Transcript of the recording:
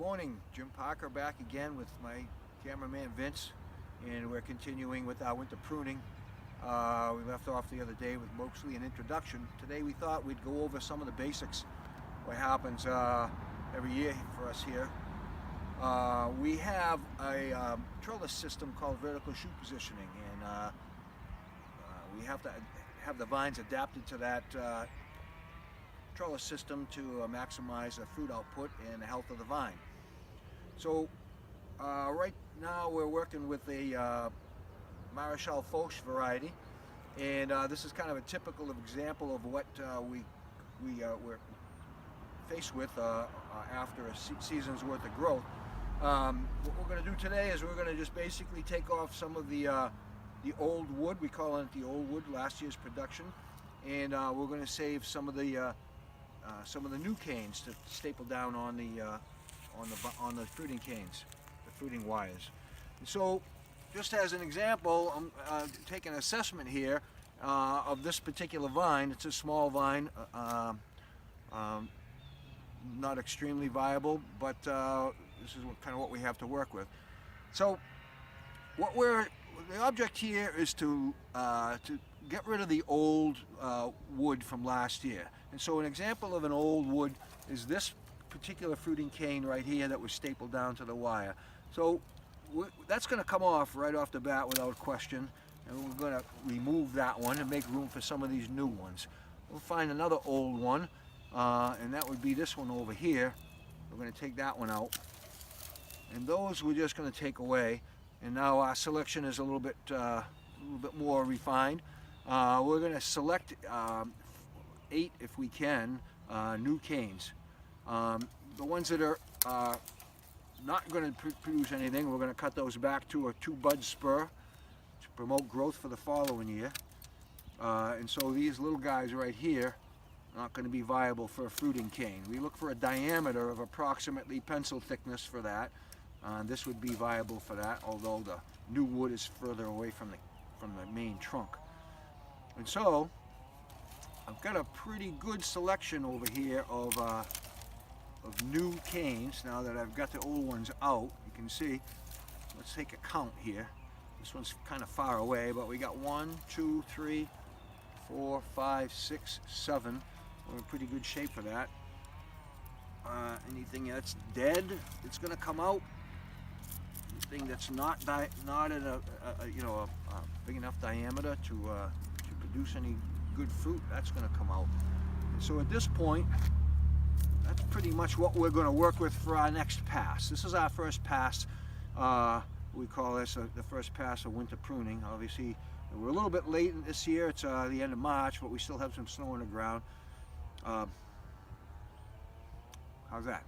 morning, Jim Parker back again with my cameraman Vince, and we're continuing with our winter pruning. We left off the other day with mostly an introduction. Today we thought we'd go over some of the basics, what happens every year for us here. We have a trellis system called vertical shoot positioning, and we have to have the vines adapted to that trellis system to maximize the fruit output and the health of the vine. So right now we're working with a Maréchal Foch variety, and this is kind of a typical example of what we're faced with after a season's worth of growth. What we're going to do today is we're going to just basically take off some of the old wood. We call it the old wood, last year's production, and we're going to save some of the new canes to staple down on the fruiting canes, the fruiting wires. And so, just as an example, I'm taking an assessment here of this particular vine. It's a small vine, not extremely viable, but this is kind of what we have to work with. So, the object here is to get rid of the old wood from last year. And so an example of an old wood is this particular fruiting cane right here that was stapled down to the wire. So that's going to come off right off the bat without question, and we're going to remove that one and make room for some of these new ones. We'll find another old one, and that would be this one over here. We're going to take that one out, and those we're just going to take away. And now our selection is a little bit more refined. We're going to select 8, if we can, new canes. The ones that are not going to produce anything, we're going to cut those back to a 2-bud spur to promote growth for the following year. And so these little guys right here are not going to be viable for a fruiting cane. We look for a diameter of approximately pencil thickness for that. This would be viable for that, although the new wood is further away from the main trunk. And so I've got a pretty good selection over here of new canes. Now that I've got the old ones out, you can see. Let's take a count here. This one's kind of far away, but we got 1, 2, 3, 4, 5, 6, 7. We're in pretty good shape for that. Anything that's dead, it's going to come out. Anything that's not at a big enough diameter to produce any good fruit, that's going to come out. And so at this point, that's pretty much what we're going to work with for our next pass. This is our first pass. We call this the first pass of winter pruning. Obviously, we're a little bit late in this year. It's the end of March, but we still have some snow on the ground. How's that?